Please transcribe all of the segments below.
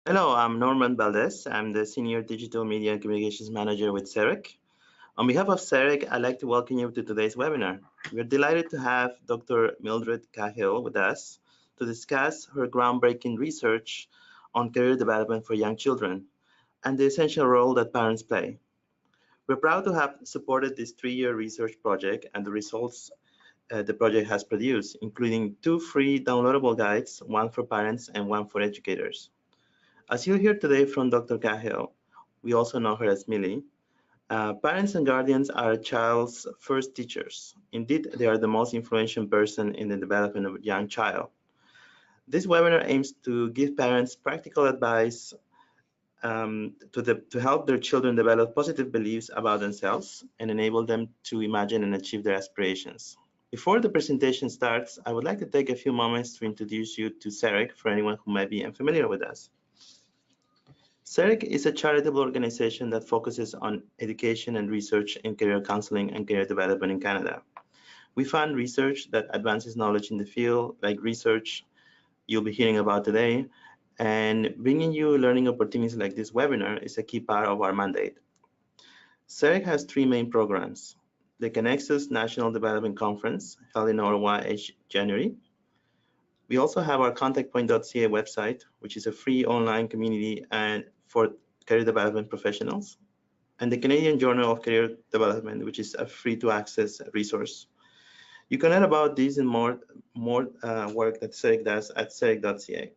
Hello, I'm Norman Valdez. I'm the Senior Digital Media and Communications Manager with CERIC. On behalf of CERIC, I'd like to welcome you to today's webinar. We're delighted to have Dr. Mildred Cahill with us to discuss her groundbreaking research on career development for young children and the essential role that parents play. We're proud to have supported this 3-year research project and the results the project has produced, including 2 free downloadable guides, one for parents and one for educators. As you'll hear today from Dr. Cahill, we also know her as Millie, parents and guardians are a child's first teachers. Indeed, they are the most influential person in the development of a young child. This webinar aims to give parents practical advice to help their children develop positive beliefs about themselves and enable them to imagine and achieve their aspirations. Before the presentation starts, I would like to take a few moments to introduce you to CERIC for anyone who might be unfamiliar with us. CERIC is a charitable organization that focuses on education and research in career counseling and career development in Canada. We fund research that advances knowledge in the field, like research you'll be hearing about today, and bringing you learning opportunities like this webinar is a key part of our mandate. CERIC has 3 main programs: the Connexus National Development Conference, held in Ottawa each January. We also have our contactpoint.ca website, which is a free online community and for career development professionals, and the Canadian Journal of Career Development, which is a free-to-access resource. You can learn about these and more work that CERIC does at CERIC.ca.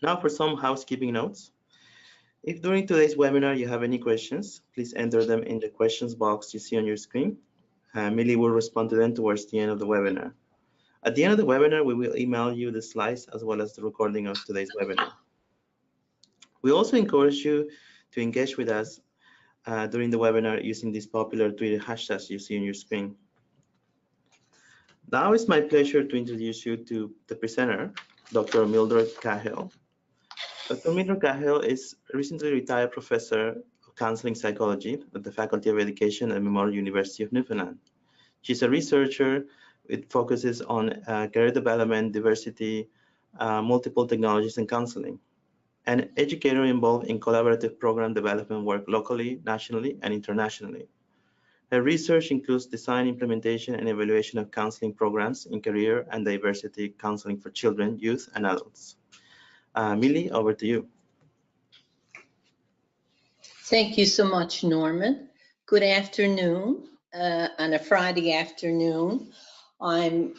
Now for some housekeeping notes. If during today's webinar you have any questions, please enter them in the questions box you see on your screen. Millie will respond to them towards the end of the webinar. At the end of the webinar, we will email you the slides as well as the recording of today's webinar. We also encourage you to engage with us during the webinar using these popular Twitter hashtags you see on your screen. Now it's my pleasure to introduce you to the presenter, Dr. Mildred Cahill. Dr. Mildred Cahill is a recently retired professor of counseling psychology at the Faculty of Education at Memorial University of Newfoundland. She's a researcher. It focuses on career development, diversity, multiple technologies, and counseling. An educator involved in collaborative program development work locally, nationally, and internationally. Her research includes design, implementation, and evaluation of counseling programs in career and diversity counseling for children, youth, and adults. Millie, over to you. Thank you so much, Norman. Good afternoon on a Friday afternoon. I'm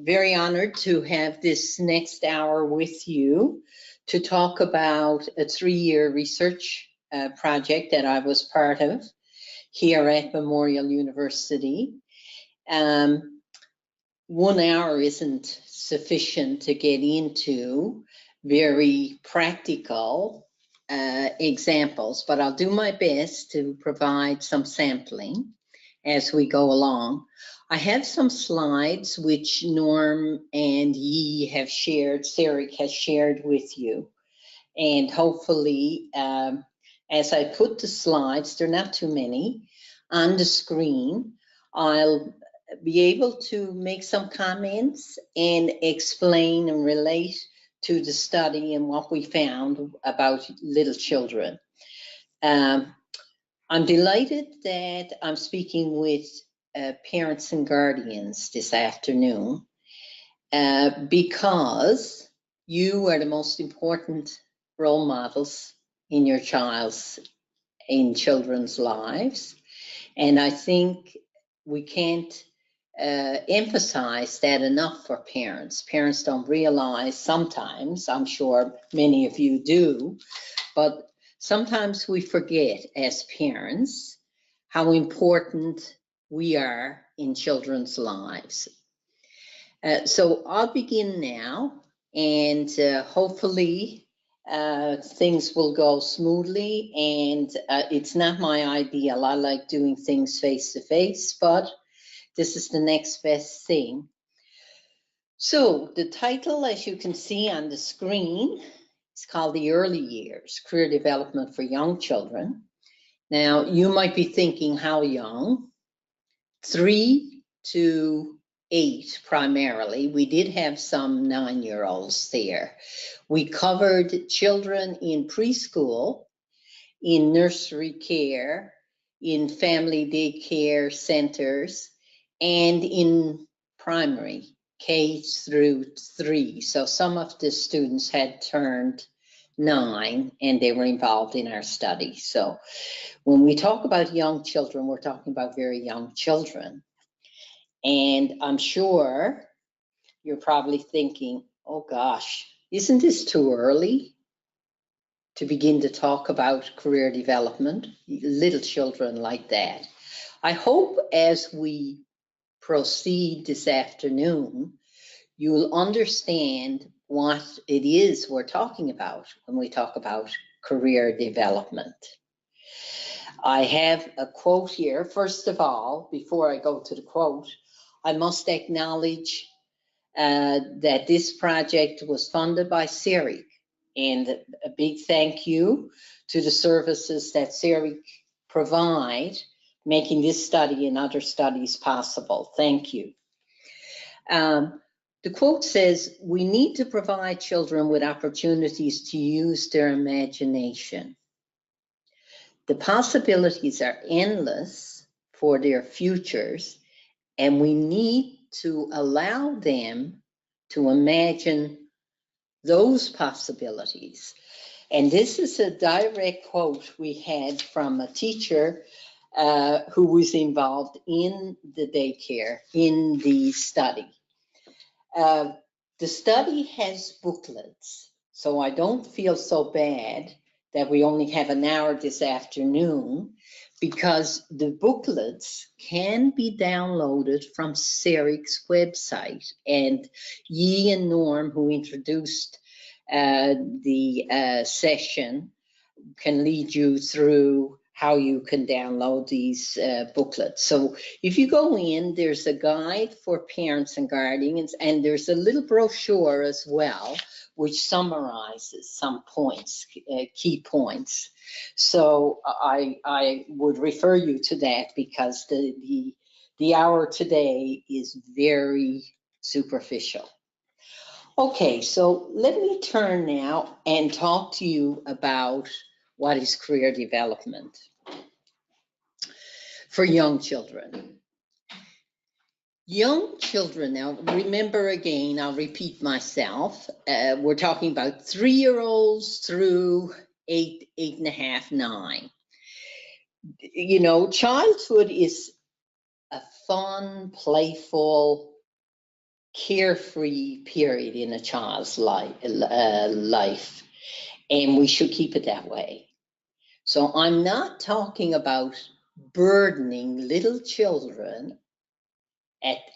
very honored to have this next hour with you to talk about a 3-year research project that I was part of here at Memorial University. 1 hour isn't sufficient to get into very practical examples, but I'll do my best to provide some sampling as we go along. I have some slides which Norm and Yi have shared, CERIC has shared with you. And hopefully, as I put the slides, they're not too many, on the screen, I'll be able to make some comments and explain and relate to the study and what we found about little children. I'm delighted that I'm speaking with parents and guardians this afternoon because you are the most important role models in your children's lives. And I think we can't emphasize that enough for parents. Parents don't realize sometimes, I'm sure many of you do, but sometimes we forget as parents how important we are in children's lives. So I'll begin now, and hopefully things will go smoothly. And it's not my ideal. I like doing things face to face, but this is the next best thing. So the title, as you can see on the screen, is called The Early Years, Career Development for Young Children. Now, you might be thinking, how young? 3 to 8 primarily. We did have some 9-year-olds there. We covered children in preschool, in nursery care, in family daycare centers, and in primary, K through 3. So some of the students had turned 9 and they were involved in our study. So when we talk about young children, we're talking about very young children. And I'm sure you're probably thinking, oh gosh, isn't this too early to begin to talk about career development? Little children like that. I hope as we proceed this afternoon, you'll understand what it is we're talking about when we talk about career development. I have a quote here. First of all, before I go to the quote, I must acknowledge that this project was funded by CERIC, and a big thank you to the services that CERIC provide, making this study and other studies possible. Thank you. The quote says, "We need to provide children with opportunities to use their imagination. The possibilities are endless for their futures, and we need to allow them to imagine those possibilities." And this is a direct quote we had from a teacher who was involved in the daycare, in the study. The study has booklets, so I don't feel so bad that we only have an hour this afternoon, because the booklets can be downloaded from CERIC's website. And Yi and Norm, who introduced the session, can lead you through how you can download these booklets. So if you go in, there's a guide for parents and guardians, and there's a little brochure as well, which summarizes some points, key points. So I would refer you to that, because the hour today is very superficial. Okay, so let me turn now and talk to you about what is career development for young children. Young children, now remember again, I'll repeat myself, we're talking about 3-year-olds through 8, 8.5, 9. You know, childhood is a fun, playful, carefree period in a child's life, and we should keep it that way. So I'm not talking about burdening little children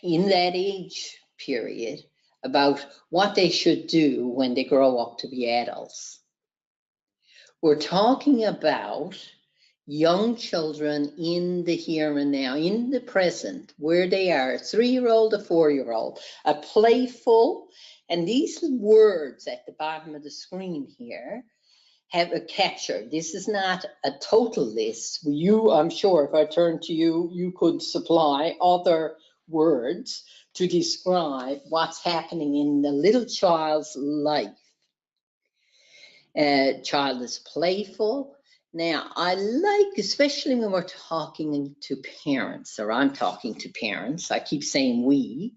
in that age period about what they should do when they grow up to be adults. We're talking about young children in the here and now, in the present, where they are, a 3-year-old, a 4-year-old, a playful, and these words at the bottom of the screen here have a capture. This is not a total list. I'm sure if I turn to you, you could supply other words to describe what's happening in the little child's life. Child is playful. Now, I like, especially when we're talking to parents, or I'm talking to parents, I keep saying we,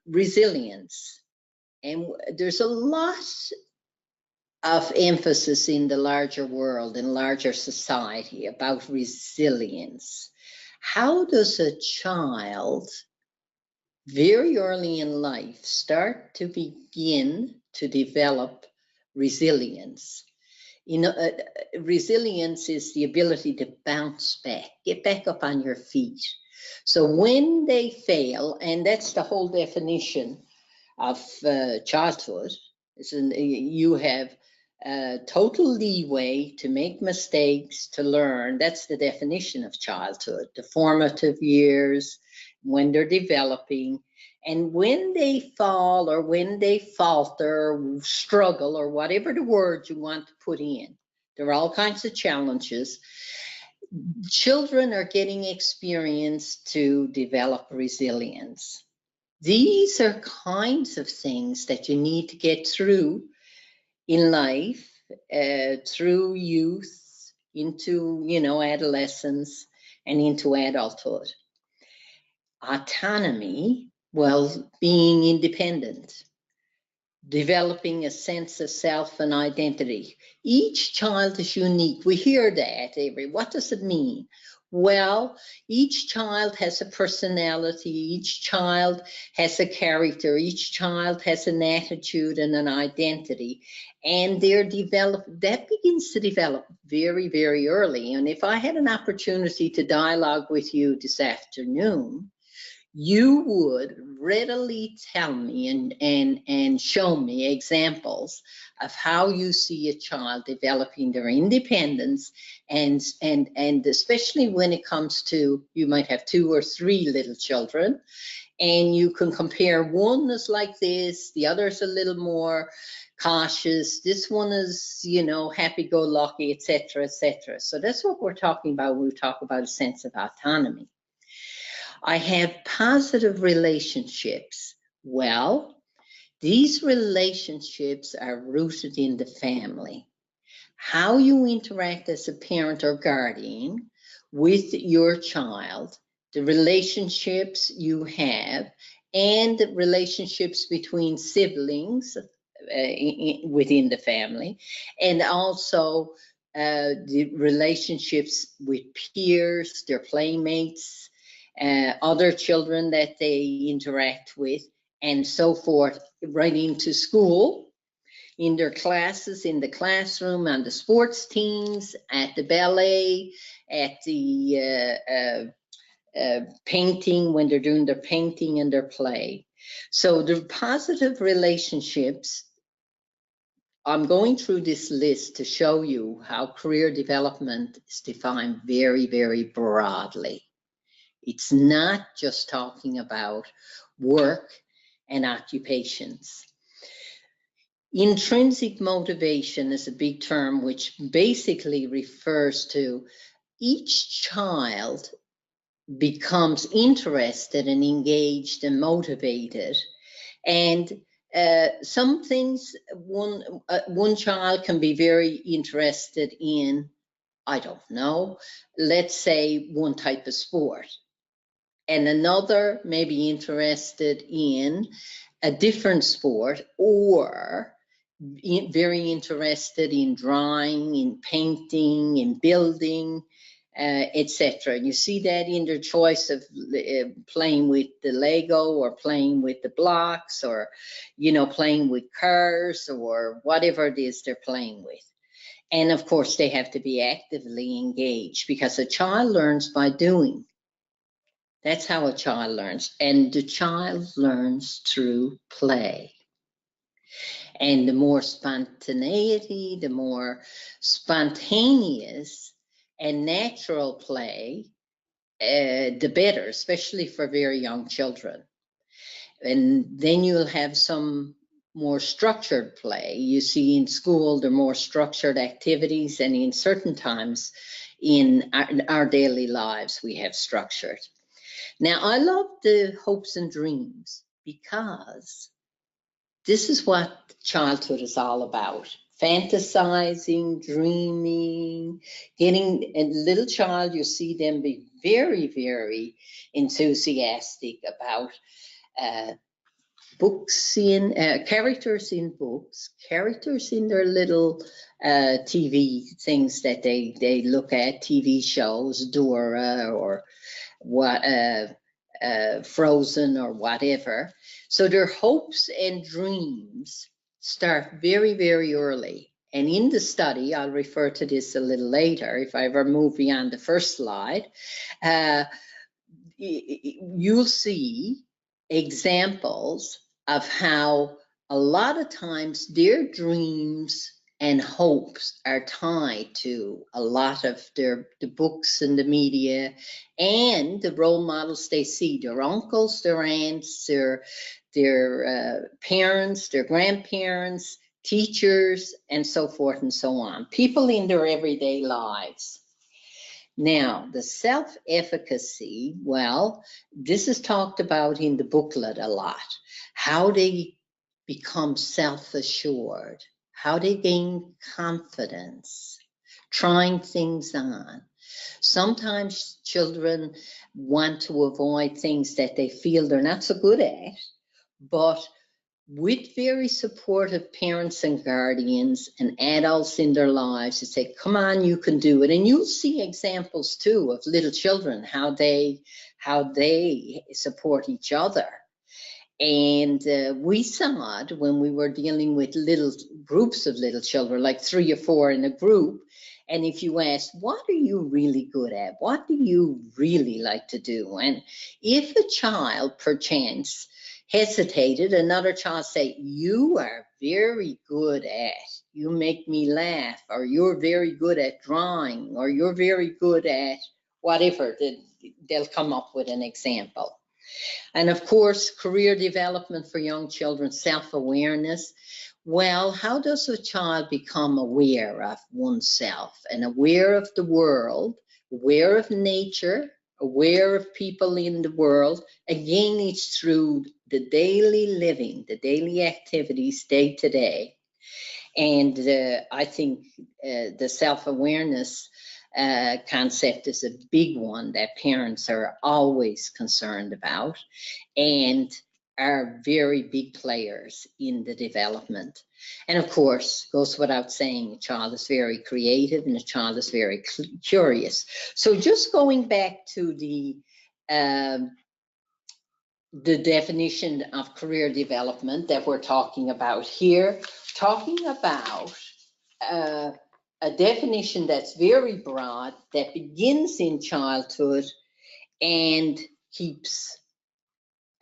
resilience. And there's a lot of emphasis in the larger world, in larger society, about resilience. How does a child very early in life start to begin to develop resilience? You know, resilience is the ability to bounce back, get back up on your feet. So when they fail, and that's the whole definition of childhood, you have total leeway to make mistakes, to learn. That's the definition of childhood, the formative years, when they're developing. And when they fall, or when they falter, or struggle, or whatever the word you want to put in, there are all kinds of challenges. children are getting experience to develop resilience. These are kinds of things that you need to get through in life, through youth, into, adolescence and into adulthood. Autonomy, well, being independent, developing a sense of self and identity. Each child is unique. We hear that, Avery. What does it mean? Well, each child has a personality, each child has a character, each child has an attitude and an identity, and that begins to develop very, very early. And if I had an opportunity to dialogue with you this afternoon, you would readily tell me and show me examples of how you see a child developing their independence, and especially when it comes to, you might have 2 or 3 little children, and you can compare, one is like this, the other is a little more cautious, this one is, happy-go-lucky, etc., etc. So that's what we're talking about when we talk about a sense of autonomy. I have positive relationships. Well, these relationships are rooted in the family. How you interact as a parent or guardian with your child, the relationships you have, and the relationships between siblings within the family, and also the relationships with peers, their playmates, other children that they interact with, and so forth, right into school, in their classes, in the classroom, on the sports teams, at the ballet, at the painting, when they're doing their painting and their play. So the positive relationships, I'm going through this list to show you how career development is defined very, very broadly. It's not just talking about work and occupations. Intrinsic motivation is a big term which basically refers to each child becomes interested and engaged and motivated. And some things, one child can be very interested in, I don't know, let's say one type of sport. And another may be interested in a different sport, or very interested in drawing, in painting, in building, etc. You see that in their choice of playing with the Lego, or playing with the blocks, or playing with cars, or whatever it is they're playing with. And of course they have to be actively engaged, because a child learns by doing. That's how a child learns, and the child learns through play. And the more spontaneity, the more spontaneous and natural play, the better, especially for very young children. And then you'll have some more structured play. You see in school, there are more structured activities, and in certain times in our daily lives, we have structured. Now, I love the hopes and dreams, because this is what childhood is all about. Fantasizing, dreaming, getting a little child, you see them be very, very enthusiastic about books characters in books, characters in their little TV things that they look at, TV shows, Dora, or what, Frozen, or whatever. So their hopes and dreams start very, very early. And in the study, I'll refer to this a little later, if I ever move beyond the first slide, you'll see examples of how a lot of times their dreams and hopes are tied to a lot of the books and the media and the role models they see, their uncles, their aunts, their parents, their grandparents, teachers, and so forth and so on, people in their everyday lives. Now, the self-efficacy, well, this is talked about in the booklet a lot. How they become self-assured, how they gain confidence, trying things on. Sometimes children want to avoid things that they feel they're not so good at, but with very supportive parents and guardians and adults in their lives to say, come on, you can do it. And you'll see examples too of little children, how they support each other. And we saw it when we were dealing with little groups of little children, like 3 or 4 in a group. And if you ask, what are you really good at? What do you really like to do? And if a child, perchance, hesitated, another child say, you are very good at, you make me laugh, or you're very good at drawing, or you're very good at whatever, they'll come up with an example. And of course, career development for young children, self-awareness. Well, how does a child become aware of oneself and aware of the world, aware of nature, aware of people in the world? Again, it's through the daily living, the daily activities, day to day. And I think the self-awareness concept is a big one that parents are always concerned about and are very big players in the development. And of course, goes without saying, a child is very creative and a child is very curious. So just going back to the definition of career development that we're talking about here, talking about a definition that's very broad, that begins in childhood and keeps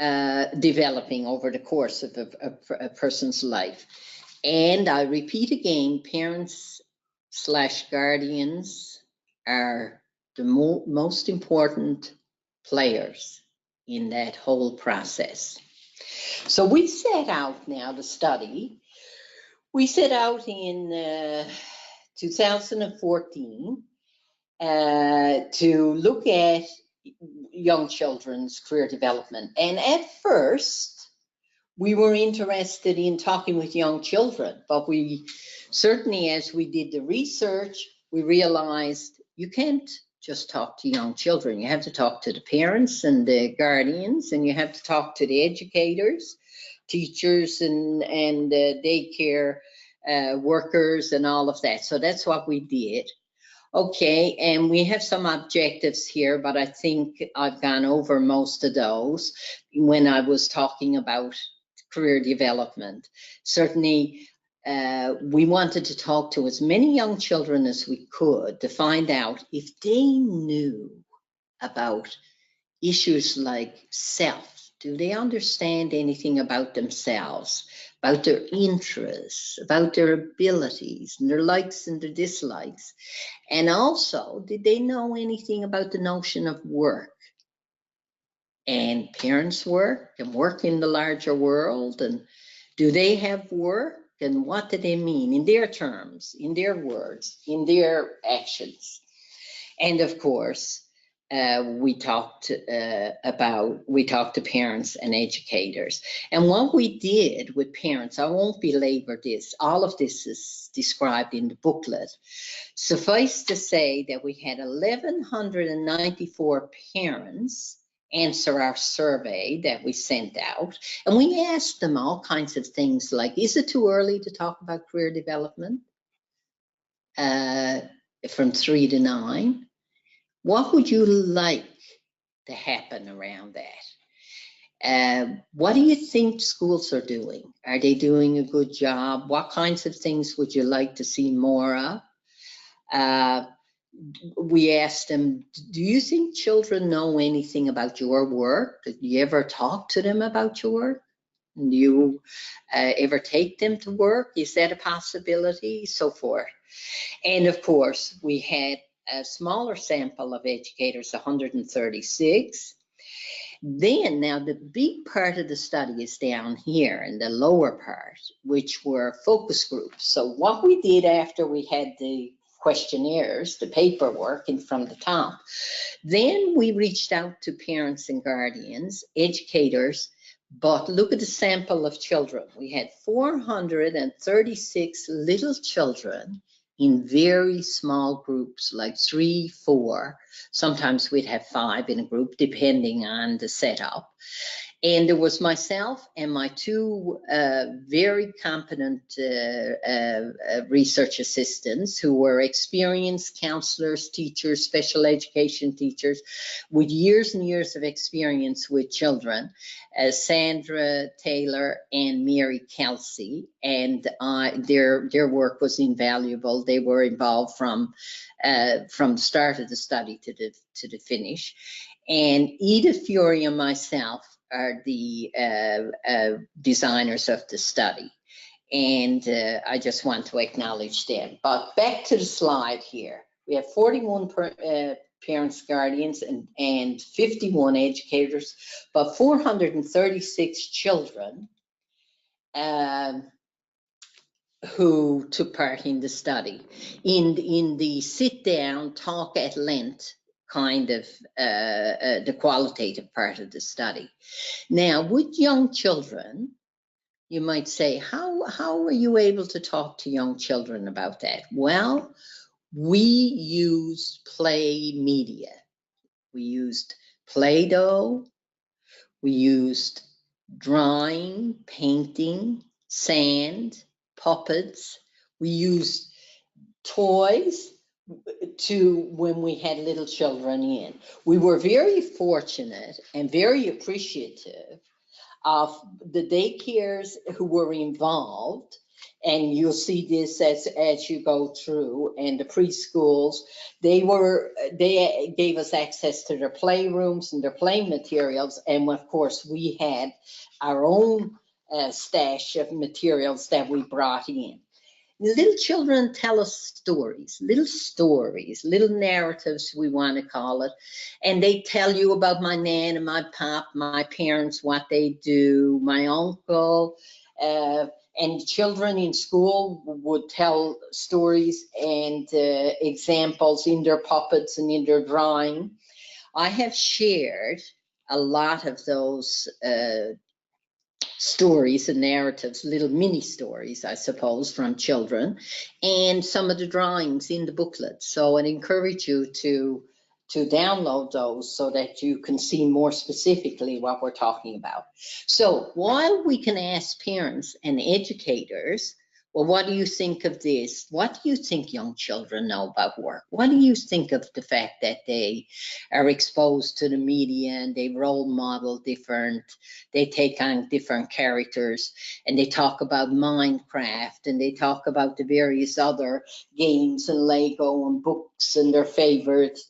developing over the course of a person's life. And I repeat again, parents/guardians are the most important players in that whole process. So we set out now to study. We set out in 2014 to look at young children's career development. And at first, we were interested in talking with young children, but we certainly, as we did the research, we realized you can't just talk to young children. You have to talk to the parents and the guardians, and you have to talk to the educators, teachers, and daycare workers and all of that. So that's what we did. Okay, and we have some objectives here, but I think I've gone over most of those when I was talking about career development. Certainly, we wanted to talk to as many young children as we could to find out if they knew about issues like self. Do they understand anything about themselves, about their interests, about their abilities, and their likes and their dislikes? And also, did they know anything about the notion of work and parents' work and work in the larger world? And do they have work? And what do they mean in their terms, in their words, in their actions? And of course, we talked to parents and educators. And what we did with parents, I won't belabor this, all of this is described in the booklet. Suffice to say that we had 1,194 parents answer our survey that we sent out. And we asked them all kinds of things like, is it too early to talk about career development? From 3 to 9. What would you like to happen around that? What do you think schools are doing? Are they doing a good job? What kinds of things would you like to see more of? We asked them, do you think children know anything about your work? Did you ever talk to them about your work? Do you ever take them to work? Is that a possibility? So forth. And of course, we had a smaller sample of educators, 136. Then, now the big part of the study is down here in the lower part, which were focus groups. So what we did after we had the questionnaires, the paperwork in from the top. Then we reached out to parents and guardians, educators, but look at the sample of children. We had 436 little children in very small groups, like 3, 4. Sometimes we'd have 5 in a group, depending on the setup. And there was myself and my 2 very competent research assistants who were experienced counselors, teachers, special education teachers with years and years of experience with children, Sandra Taylor and Mary Kelsey. And their work was invaluable. They were involved from the start of the study to the finish. And Edith Fury and myself are the designers of the study. And I just want to acknowledge them. But back to the slide here. We have 41 parents, guardians, and 51 educators, but 436 children who took part in the study. In the sit down, talk at length kind of the qualitative part of the study. Now, with young children, you might say, how are you able to talk to young children about that? Well, we used play media. We used Play-Doh. We used drawing, painting, sand, puppets. We used toys when we had little children in. We were very fortunate and very appreciative of the daycares who were involved, and you'll see this as you go through, and the preschools. They gave us access to their playrooms and their play materials, and of course we had our own stash of materials that we brought in. Little children tell us stories, little narratives, we want to call it. And they tell you about my nan and my pop, my parents, what they do, my uncle. And children in school would tell stories and examples in their puppets and in their drawing. I have shared a lot of those stories and narratives, little mini stories, I suppose, from children, and some of the drawings in the booklet. So I'd encourage you to download those so that you can see more specifically what we're talking about. So while we can ask parents and educators, well, what do you think of this? What do you think young children know about work? What do you think of the fact that they are exposed to the media and they role model they take on different characters, and they talk about Minecraft, and they talk about the various other games and Lego and books and their favorite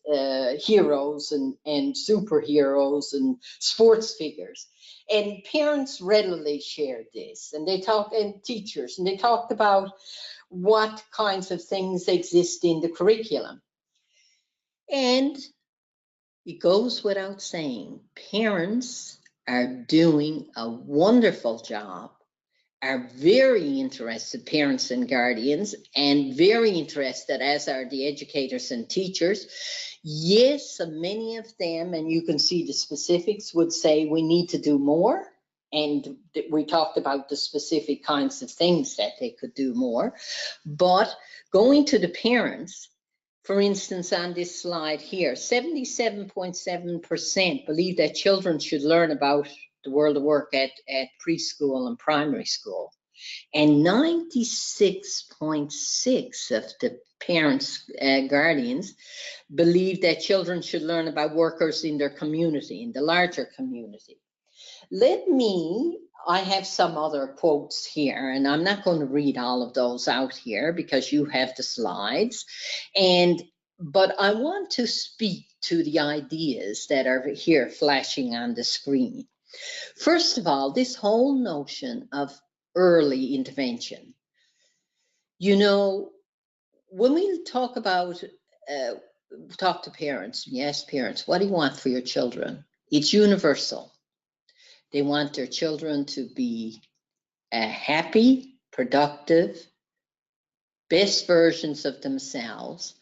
heroes and superheroes and sports figures. And parents readily shared this, and teachers, and they talked about what kinds of things exist in the curriculum. And it goes without saying, parents are doing a wonderful job, are very interested, parents and guardians, and very interested, as are the educators and teachers. Yes, many of them, and you can see the specifics, would say we need to do more. And we talked about the specific kinds of things that they could do more. But going to the parents, for instance, on this slide here, 77.7% believe that children should learn about the world of work at preschool and primary school. And 96.6% of the parents, guardians, believe that children should learn about workers in their community, in the larger community. I have some other quotes here, and I'm not going to read all of those out here because you have the slides. But I want to speak to the ideas that are here flashing on the screen. First of all, this whole notion of early intervention. You know, when we talk to parents, you ask parents, what do you want for your children? It's universal. They want their children to be happy, productive, best versions of themselves,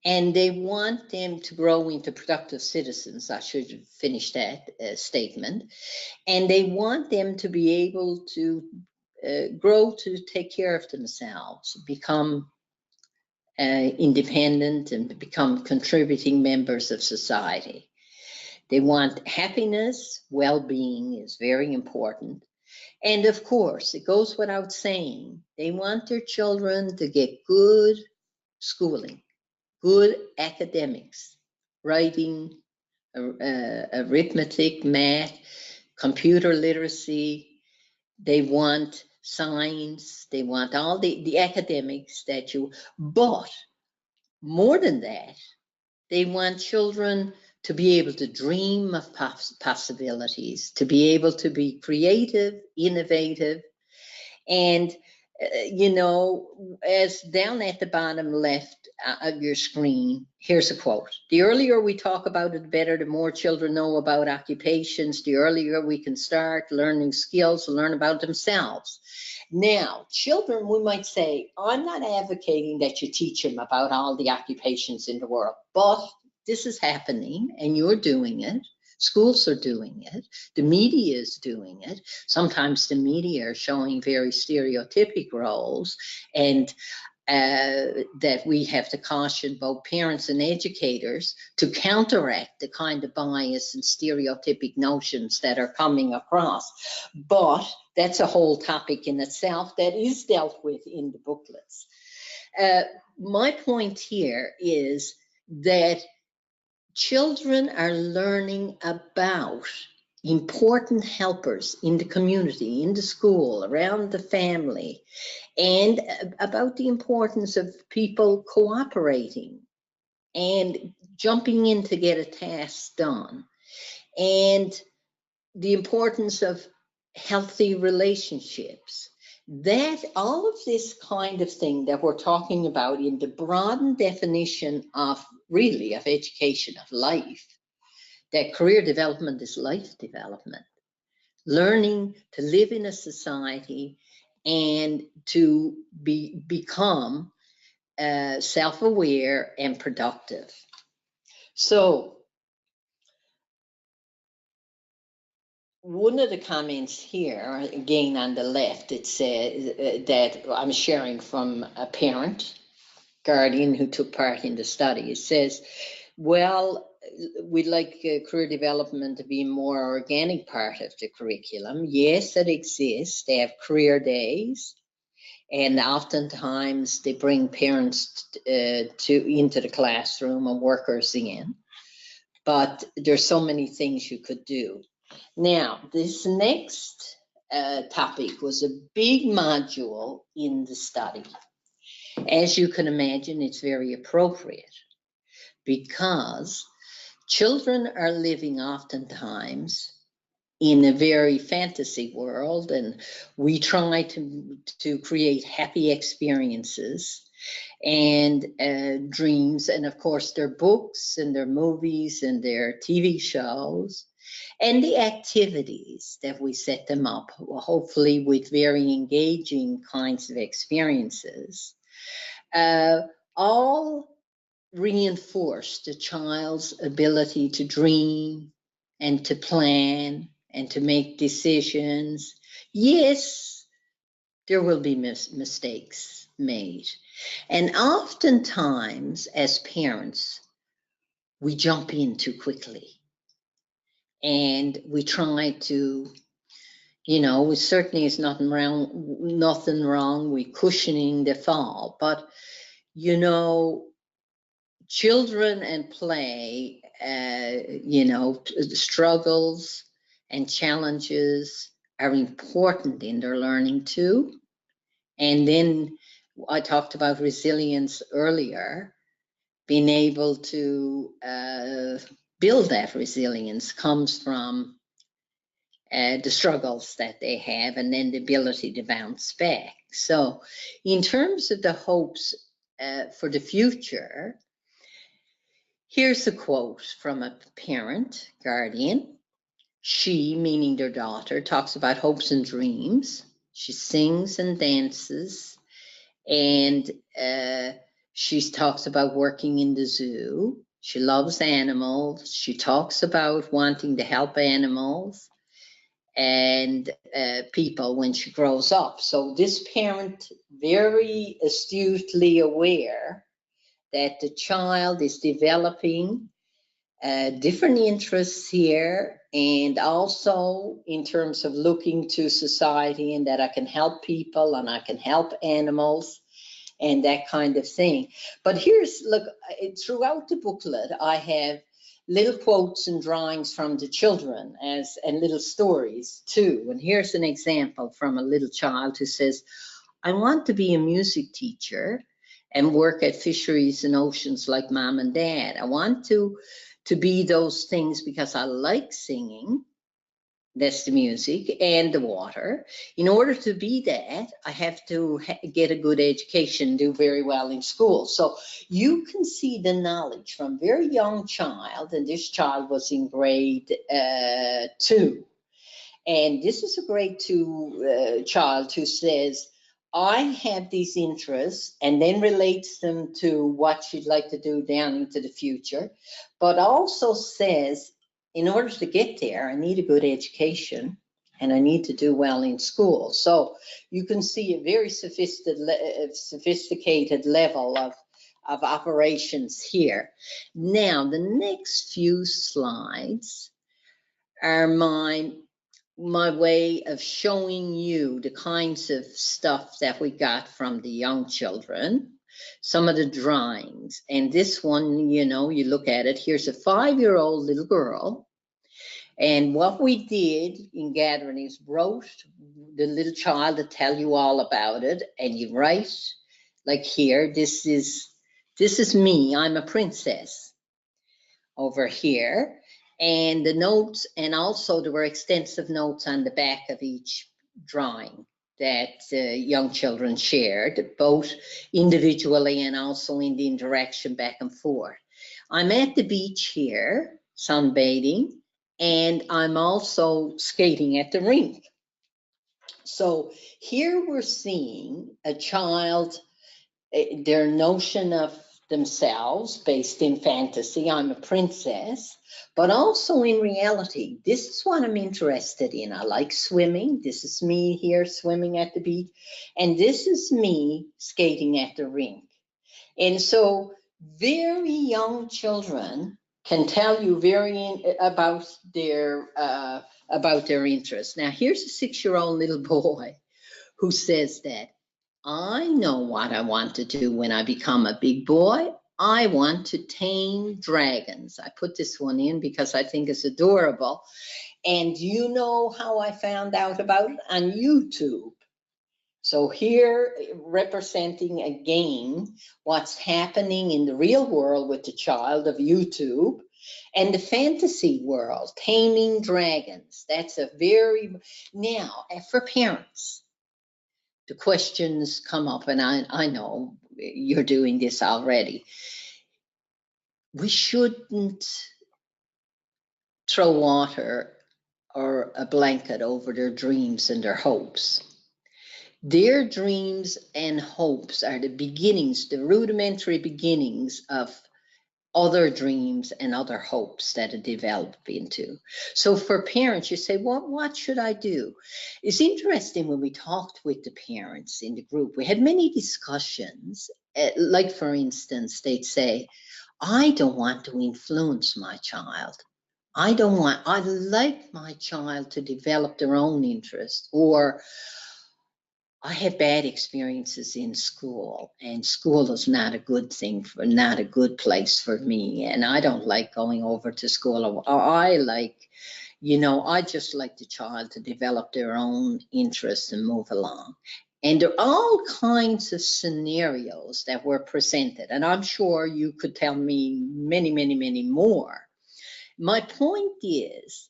and they want them to grow into productive citizens. I should finish that statement. And they want them to be able to grow to take care of themselves, become independent, and become contributing members of society. They want happiness, well-being is very important. And of course, it goes without saying, they want their children to get good schooling, good academics, writing, arithmetic, math, computer literacy. They want science, they want all the academics that you, but more than that, they want children to be able to dream of possibilities, to be able to be creative, innovative, and you know, as down at the bottom left of your screen, here's a quote. The earlier we talk about it, the better. The more children know about occupations, the earlier we can start learning skills, learn about themselves. Now, children, we might say, I'm not advocating that you teach them about all the occupations in the world, but this is happening and you're doing it. Schools are doing it. The media is doing it. Sometimes the media are showing very stereotypic roles, and that we have to caution both parents and educators to counteract the kind of bias and stereotypic notions that are coming across. But that's a whole topic in itself that is dealt with in the booklets. My point here is that children are learning about important helpers in the community, in the school, around the family, and about the importance of people cooperating and jumping in to get a task done, and the importance of healthy relationships. That all of this kind of thing that we're talking about in the broadened definition of really of education, of life, that career development is life development, learning to live in a society and to become self-aware and productive. So one of the comments here, again on the left, it says that I'm sharing from a parent, guardian who took part in the study. It says, well, we'd like career development to be a more organic part of the curriculum. Yes, it exists. They have career days, and oftentimes they bring parents into the classroom and workers in. But there's so many things you could do. Now, this next topic was a big module in the study. As you can imagine, it's very appropriate because children are living oftentimes in a very fantasy world, and we try to create happy experiences and dreams, and of course their books and their movies and their TV shows and the activities that we set them up, hopefully with very engaging kinds of experiences, all reinforce the child's ability to dream and to plan and to make decisions. Yes, there will be mistakes made. And oftentimes, as parents, we jump in too quickly. And we try to, you know, certainly is nothing wrong with cushioning the fall. But, you know, children and play, you know, struggles and challenges are important in their learning too. And then I talked about resilience earlier. Being able to build that resilience comes from the struggles that they have and then the ability to bounce back. So in terms of the hopes for the future, here's a quote from a parent, guardian. She, meaning their daughter, talks about hopes and dreams. She sings and dances and she talks about working in the zoo. She loves animals. She talks about wanting to help animals and people when she grows up. So this parent, very astutely aware that the child is developing different interests here, and also in terms of looking to society, and that I can help people and I can help animals and that kind of thing. But here's, look, throughout the booklet, I have little quotes and drawings from the children and little stories too. And here's an example from a little child who says, I want to be a music teacher and work at fisheries and oceans like mom and dad. I want to be those things because I like singing. That's the music and the water. In order to be that, I have to get a good education, do very well in school. So you can see the knowledge from very young child, and this child was in grade 2. And this is a grade 2 child who says, I have these interests, and then relates them to what she'd like to do down into the future, but also says, in order to get there, I need a good education and I need to do well in school. So you can see a very sophisticated level of operations here. Now, the next few slides are my way of showing you the kinds of stuff that we got from the young children, some of the drawings. And this one, you know, you look at it, here's a 5-year-old little girl. And what we did in gathering is wrote the little child to tell you all about it. And you write, like here, this is me, I'm a princess over here. And the notes, and also there were extensive notes on the back of each drawing that young children shared, both individually and also in the interaction back and forth. I'm at the beach here, sunbathing, and I'm also skating at the rink. So here we're seeing a child, their notion of themselves based in fantasy, I'm a princess, but also in reality, this is what I'm interested in. I like swimming. This is me here swimming at the beach, and this is me skating at the rink. And so very young children can tell you about their interests. Now here's a 6-year-old little boy who says that I know what I want to do when I become a big boy. I want to tame dragons. I put this one in because I think it's adorable. And you know how I found out about it? On YouTube. So here, representing again what's happening in the real world with the child of YouTube, and the fantasy world, taming dragons. That's a very, now for parents, the questions come up, and I know you're doing this already. We shouldn't throw water or a blanket over their dreams and their hopes. Their dreams and hopes are the beginnings, the rudimentary beginnings of other dreams and other hopes that it develop into. So for parents, you say, well, what should I do? It's interesting when we talked with the parents in the group, we had many discussions, like for instance, they'd say, I don't want to influence my child. I like my child to develop their own interest, or I had bad experiences in school, and school is not a good thing, not a good place for me. And I don't like going over to school. I like, you know, I just like the child to develop their own interests and move along. And there are all kinds of scenarios that were presented. And I'm sure you could tell me many, many, many more. My point is,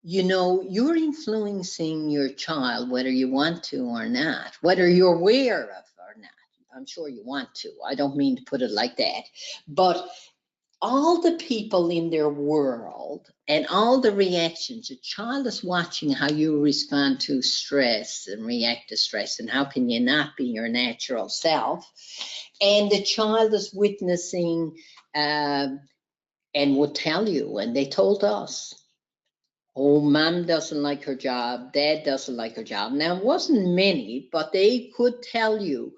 you know, you're influencing your child whether you want to or not, whether you're aware of or not. I'm sure you want to. I don't mean to put it like that. But all the people in their world and all the reactions. A child is watching how you respond to stress and react to stress, and how can you not be your natural self. And the child is witnessing and will tell you, and they told us, oh, mom doesn't like her job, dad doesn't like her job. Now, it wasn't many, but they could tell you,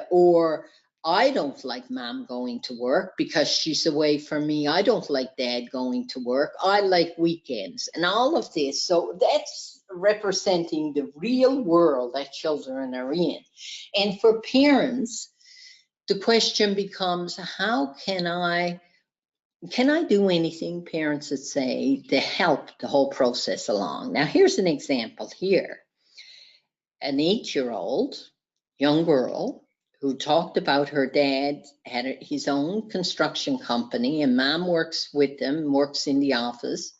or I don't like mom going to work because she's away from me. I don't like dad going to work. I like weekends and all of this. So that's representing the real world that children are in. And for parents, the question becomes, how can I do anything, parents would say, to help the whole process along? Now, here's an example here. An 8-year-old young girl who talked about her dad had his own construction company, and mom works with them, works in the office.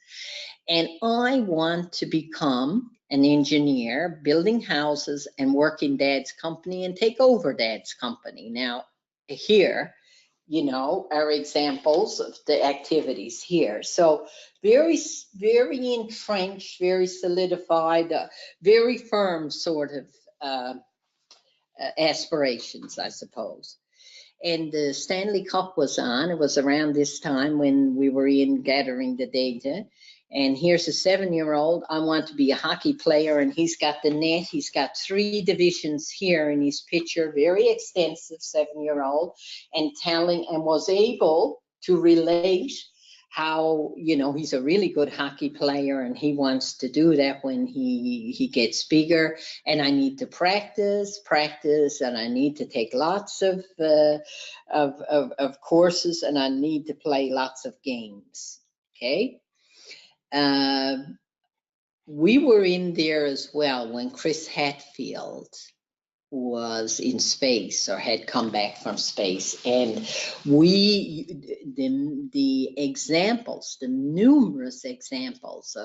And I want to become an engineer, building houses and work in dad's company and take over dad's company. Now, here, are examples of the activities here. So very, very entrenched, very solidified, very firm sort of aspirations, I suppose. And the Stanley Cup was on. It was around this time when we were gathering the data. And here's a 7-year-old. I want to be a hockey player, and he's got the net. He's got 3 divisions here in his picture, very extensive 7-year-old, and was able to relate how, he's a really good hockey player and he wants to do that when he gets bigger. And I need to practice, and I need to take lots of courses, and I need to play lots of games. Okay. We were in there as well when Chris Hadfield was in space or had come back from space, and the examples, the numerous examples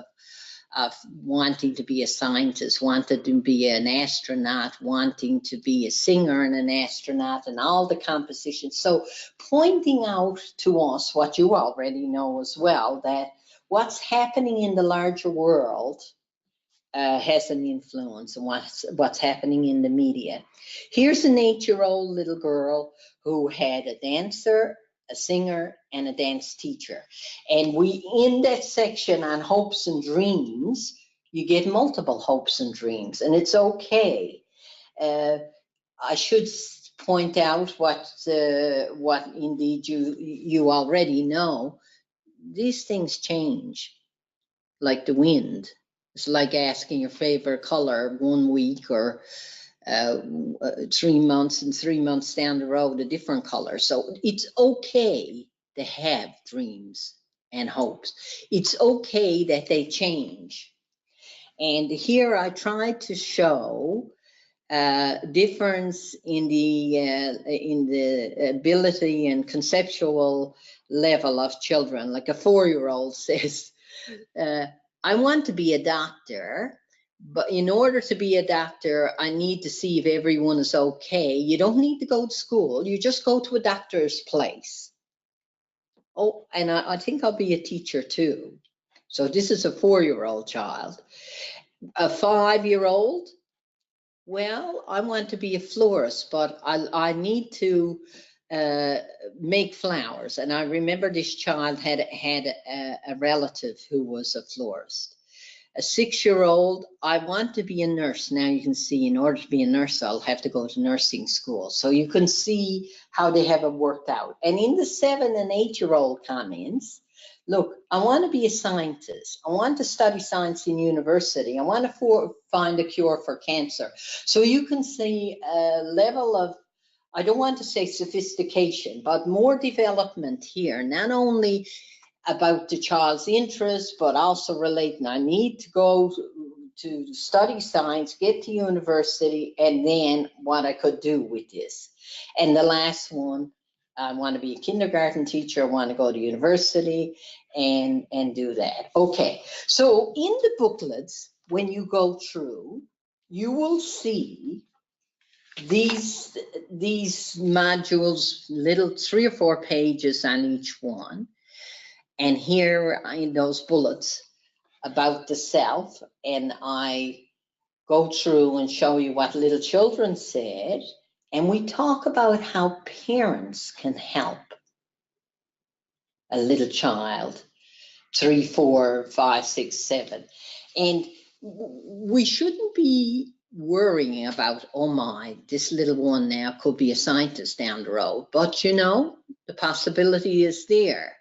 of wanting to be a scientist, wanted to be an astronaut, wanting to be a singer and an astronaut, and all the compositions. So pointing out to us what you already know as well, that what's happening in the larger world has an influence on what's happening in the media. Here's an 8-year-old little girl who had a dancer, a singer, and a dance teacher. And in that section on hopes and dreams, you get multiple hopes and dreams, and it's okay. I should point out what indeed you already know. These things change like the wind. It's like asking your favorite color 1 week or 3 months, and 3 months down the road a different color. So it's okay to have dreams and hopes. It's okay that they change. And here I try to show difference in the ability and conceptual level of children. Like a 4-year-old says, I want to be a doctor, but in order to be a doctor, I need to see if everyone is okay. You don't need to go to school. You just go to a doctor's place. Oh, and I think I'll be a teacher too. So this is a 4-year-old child. A 5-year-old, well, I want to be a florist, but I need to make flowers. And I remember this child had a relative who was a florist. A 6-year-old, I want to be a nurse. Now you can see, in order to be a nurse, I'll have to go to nursing school. So you can see how they have it worked out. And in the 7 and 8-year-old comments, look, I want to be a scientist. I want to study science in university. I want to find a cure for cancer. So you can see a level of, I don't want to say sophistication, but more development here, not only about the child's interest, but also relating, I need to go to study science, get to university, and then what I could do with this. And the last one, I want to be a kindergarten teacher, I want to go to university and do that. Okay, so in the booklets, when you go through, you will see these modules, little 3 or 4 pages on each one, and here in those bullets about the self, and I go through and show you what little children said, and we talk about how parents can help a little child, 3, 4, 5, 6, 7. And we shouldn't be worrying about, oh my, this little one now could be a scientist down the road. But you know, the possibility is there.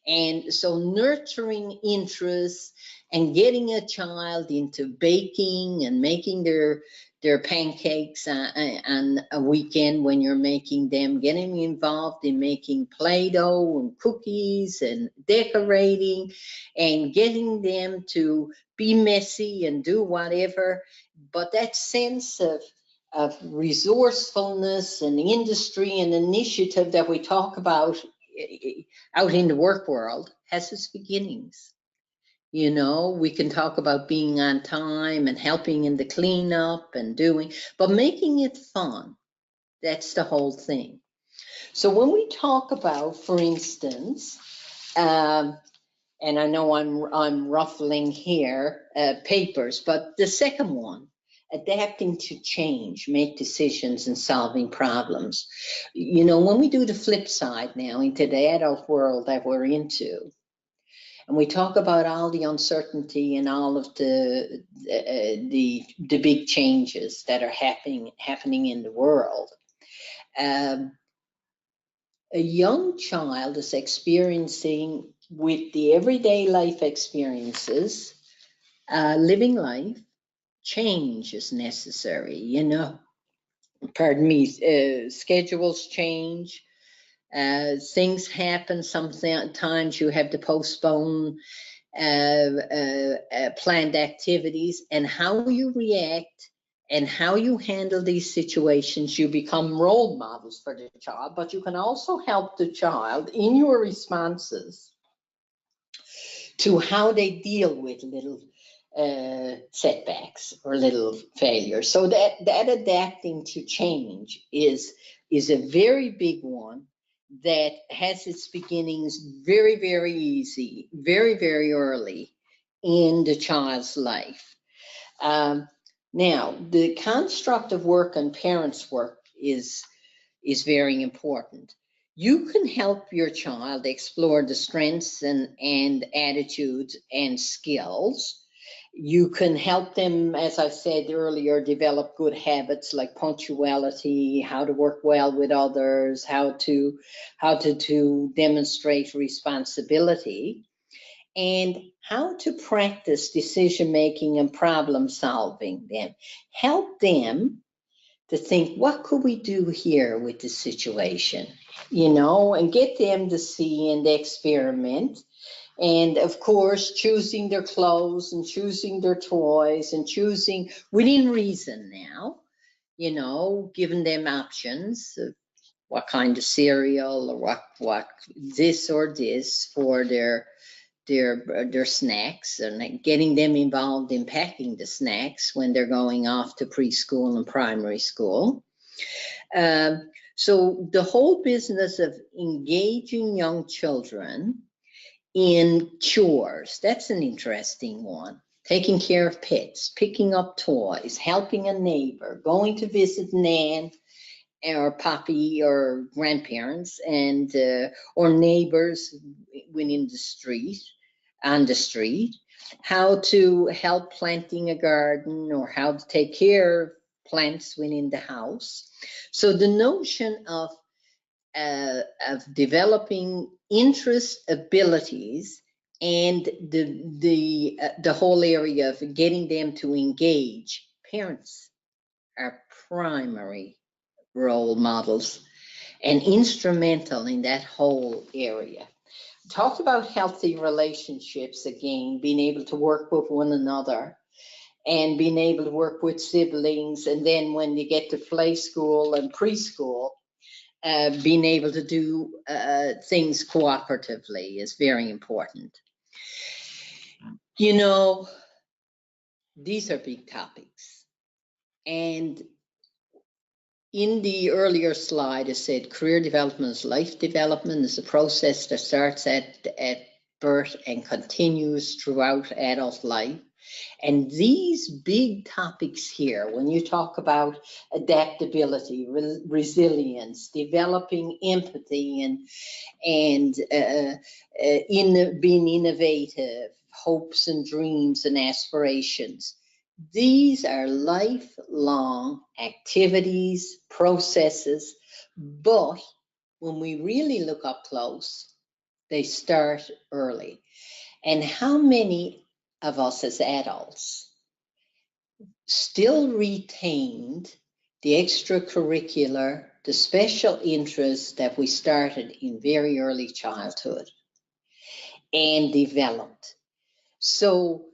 And so nurturing interest and getting a child into baking and making their pancakes on a weekend when you're making them, getting involved in making Play-Doh and cookies and decorating and getting them to be messy and do whatever. But that sense of resourcefulness and industry and initiative that we talk about out in the work world has its beginnings. You know, we can talk about being on time and helping in the cleanup and doing, but making it fun, that's the whole thing. So when we talk about, for instance, and I know I'm ruffling here, papers, but the second one, adapting to change, make decisions and solving problems. You know, when we do the flip side now into the adult world that we're into, and we talk about all the uncertainty and all of the big changes that are happening in the world. A young child is experiencing, with the everyday life experiences, living life, change is necessary, you know. Pardon me, schedules change, things happen, sometimes you have to postpone planned activities, and how you react and how you handle these situations, you become role models for the child, but you can also help the child in your responses to how they deal with little setbacks or little failures. So that adapting to change is a very big one that has its beginnings very, very easy, very, very early in the child's life. Now, the construct of work and parents' work is very important. You can help your child explore the strengths and attitudes and skills. You can help them, as I said earlier, develop good habits like punctuality, how to work well with others, how to demonstrate responsibility, and how to practice decision making and problem solving. Them help them to think, what could we do here with this situation, you know, and get them to see and experiment. And of course, choosing their clothes and choosing their toys and choosing within reason now, you know, giving them options of what kind of cereal or what this or this for their snacks, and getting them involved in packing the snacks when they're going off to preschool and primary school. So the whole business of engaging young children in chores, that's an interesting one. Taking care of pets, picking up toys, helping a neighbor, going to visit Nan or Poppy or grandparents and or neighbors within the street, on the street, how to help planting a garden or how to take care of plants within the house. So the notion of developing interest, abilities, and the whole area of getting them to engage. Parents are primary role models and instrumental in that whole area. Talked about healthy relationships again, being able to work with one another and being able to work with siblings, and then when you get to play school and preschool, being able to do things cooperatively is very important. You know, these are big topics, and in the earlier slide, I said career development is life development. It's a process that starts at birth and continues throughout adult life. And these big topics here, when you talk about adaptability, resilience, developing empathy, and being innovative, hopes and dreams and aspirations, these are lifelong activities, processes, but when we really look up close, they start early. And how many of us as adults still retained the extracurricular, the special interests that we started in very early childhood and developed? So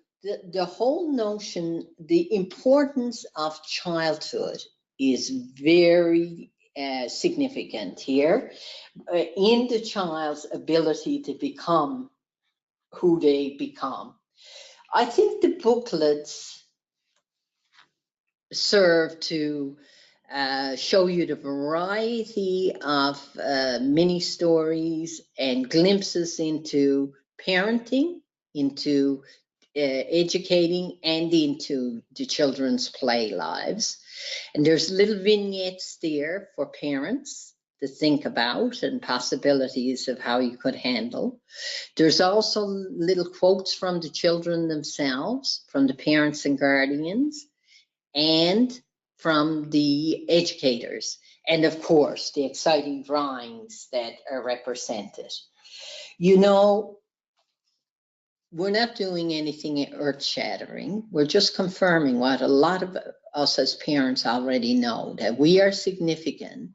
the whole notion, the importance of childhood is very significant here in the child's ability to become who they become. I think the booklets serve to show you the variety of mini stories and glimpses into parenting, into educating, and into the children's play lives. And there's little vignettes there for parents to think about and possibilities of how you could handle. There's also little quotes from the children themselves, from the parents and guardians, and from the educators. And of course, the exciting drawings that are represented. You know, we're not doing anything earth-shattering. We're just confirming what a lot of us as parents already know, that we are significant,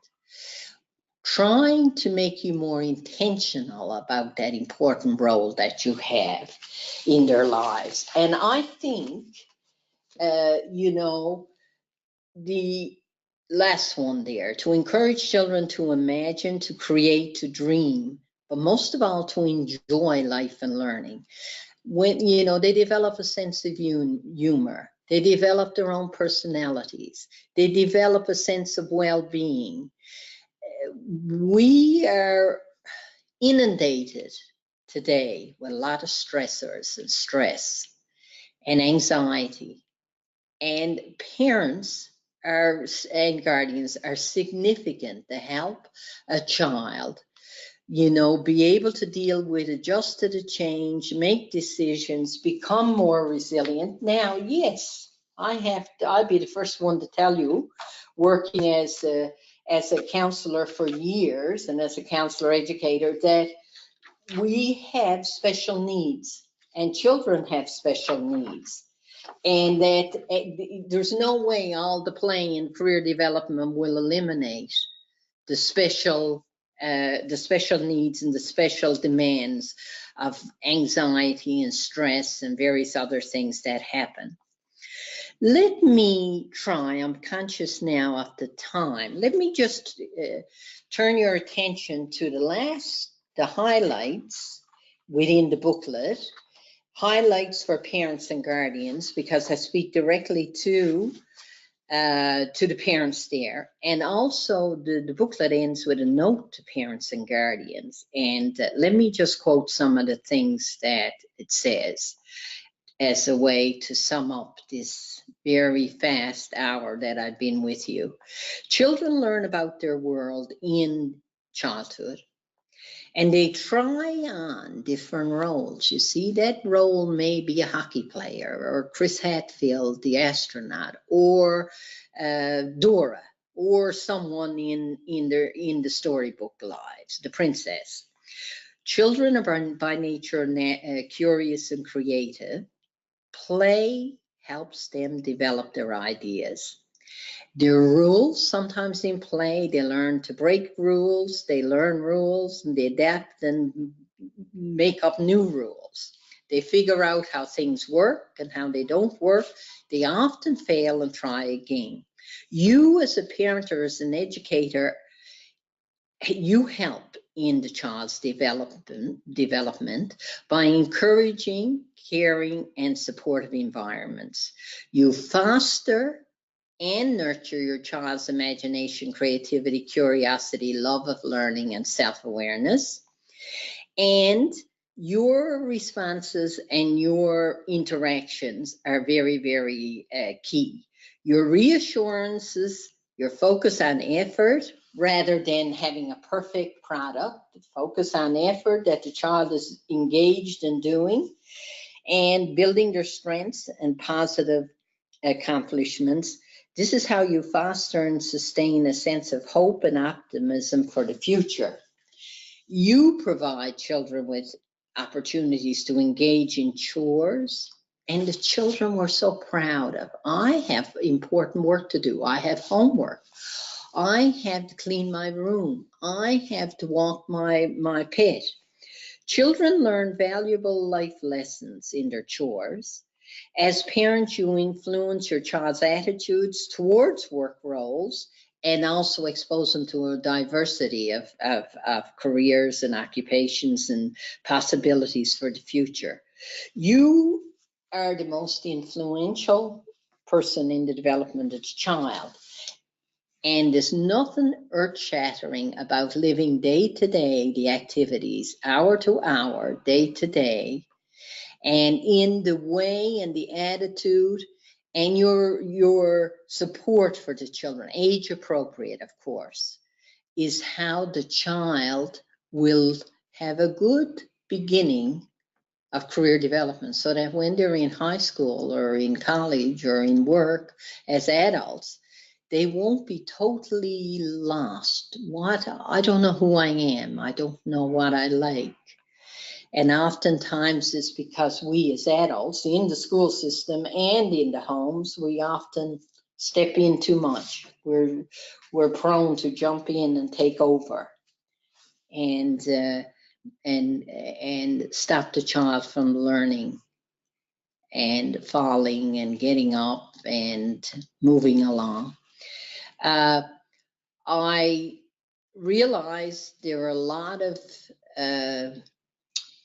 trying to make you more intentional about that important role that you have in their lives. And I think, you know, the last one there, to encourage children to imagine, to create, to dream, but most of all, to enjoy life and learning. When, you know, they develop a sense of humor, they develop their own personalities, they develop a sense of well-being. We are inundated today with a lot of stressors and stress and anxiety, and parents and guardians are significant to help a child, you know, be able to deal with, adjust to the change, make decisions, become more resilient. Now, yes, I'll be the first one to tell you, working as a counselor for years and as a counselor educator, that we have special needs and children have special needs. And that there's no way all the play and career development will eliminate the special needs and the special demands of anxiety and stress and various other things that happen. Let me try, I'm conscious now of the time. Let me just turn your attention to the highlights within the booklet. Highlights for parents and guardians, because I speak directly to the parents there. And also the booklet ends with a note to parents and guardians. And let me just quote some of the things that it says as a way to sum up this very fast hour that I've been with you. Children learn about their world in childhood, and they try on different roles. You see, that role may be a hockey player, or Chris Hadfield, the astronaut, or Dora, or someone in the storybook lives, the princess. Children are by nature curious and creative. Play helps them develop their ideas. There are rules sometimes in play. They learn to break rules, they learn rules, and they adapt and make up new rules. They figure out how things work and how they don't work. They often fail and try again. You as a parent or as an educator, you help in the child's development by encouraging, caring, and supportive environments. You foster and nurture your child's imagination, creativity, curiosity, love of learning, and self-awareness. And your responses and your interactions are very, very key. Your reassurances, your focus on effort, rather than having a perfect product, focus on effort that the child is engaged in doing, and building their strengths and positive accomplishments. This is how you foster and sustain a sense of hope and optimism for the future. You provide children with opportunities to engage in chores, and the children were so proud of. I have important work to do. I have homework. I have to clean my room. I have to walk my pet. Children learn valuable life lessons in their chores. As parents, you influence your child's attitudes towards work roles and also expose them to a diversity of careers and occupations and possibilities for the future. You are the most influential person in the development of the child. And there's nothing earth-shattering about living day to day, the activities, hour to hour, day to day, and in the way and the attitude and your support for the children, age appropriate, of course, is how the child will have a good beginning of career development, so that when they're in high school or in college or in work as adults, they won't be totally lost. I don't know who I am. I don't know what I like. And oftentimes it's because we as adults in the school system and in the homes, we often step in too much. We're prone to jump in and take over and stop the child from learning and falling and getting up and moving along. I realized there are a lot of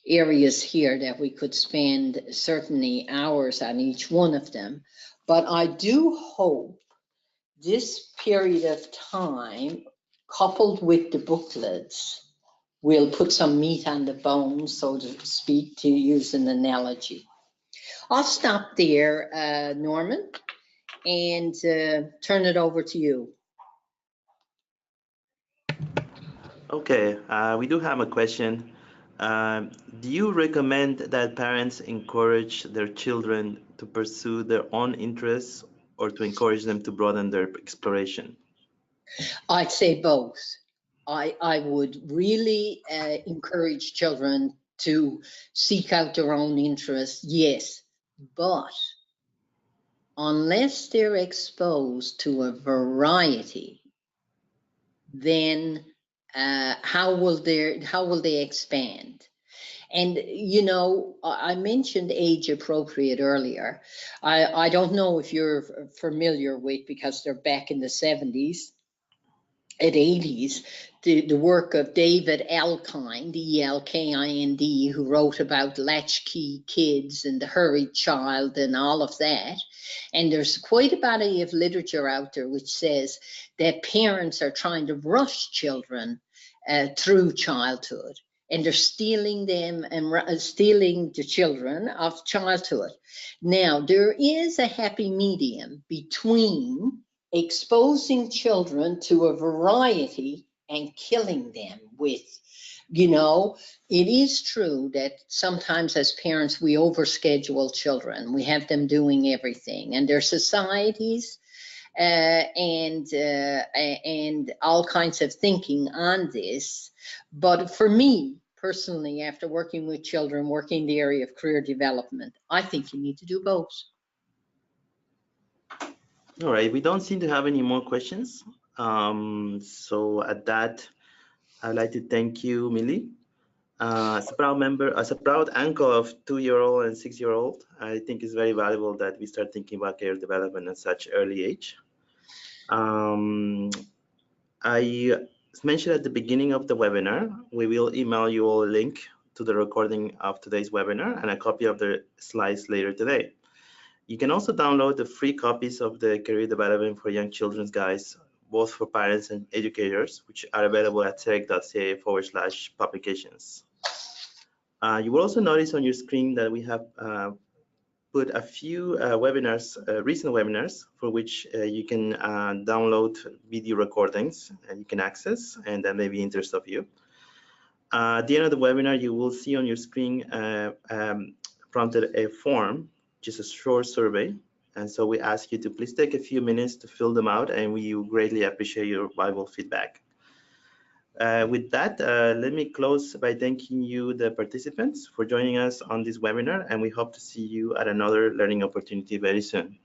areas here that we could spend certainly hours on each one of them, but I do hope this period of time, coupled with the booklets, will put some meat on the bones, so to speak, to use an analogy. I'll stop there, Norman, and turn it over to you. Okay, we do have a question. Do you recommend that parents encourage their children to pursue their own interests or to encourage them to broaden their exploration? I'd say both. I would really encourage children to seek out their own interests, yes, but unless they're exposed to a variety, then how will they expand? And you know, I mentioned age appropriate earlier. I don't know if you're familiar with, because they're back in the 70s and 80s, the work of David Elkind, E-L-K-I-N-D, who wrote about latchkey kids and the hurried child and all of that. And there's quite a body of literature out there which says that parents are trying to rush children through childhood, and they're stealing them and stealing the children of childhood. Now, there is a happy medium between exposing children to a variety and killing them with, you know, it is true that sometimes as parents we overschedule children. We have them doing everything, and there's societies and all kinds of thinking on this. But for me personally, after working with children, working in the area of career development, I think you need to do both. All right, we don't seem to have any more questions. So at that, I'd like to thank you, Millie. As a proud uncle of 2-year-old and 6-year-old, I think it's very valuable that we start thinking about career development at such early age. I mentioned at the beginning of the webinar, we will email you all a link to the recording of today's webinar and a copy of the slides later today. You can also download the free copies of the Career Development for Young Children's guides, both for parents and educators, which are available at ceric.ca/publications. You will also notice on your screen that we have put a few webinars, recent webinars, for which you can download video recordings and you can access, and that may be interest of you. At the end of the webinar, you will see on your screen prompted a form, just a short survey. And so we ask you to please take a few minutes to fill them out, and we greatly appreciate your valuable feedback. With that, let me close by thanking you, the participants, for joining us on this webinar, and we hope to see you at another learning opportunity very soon.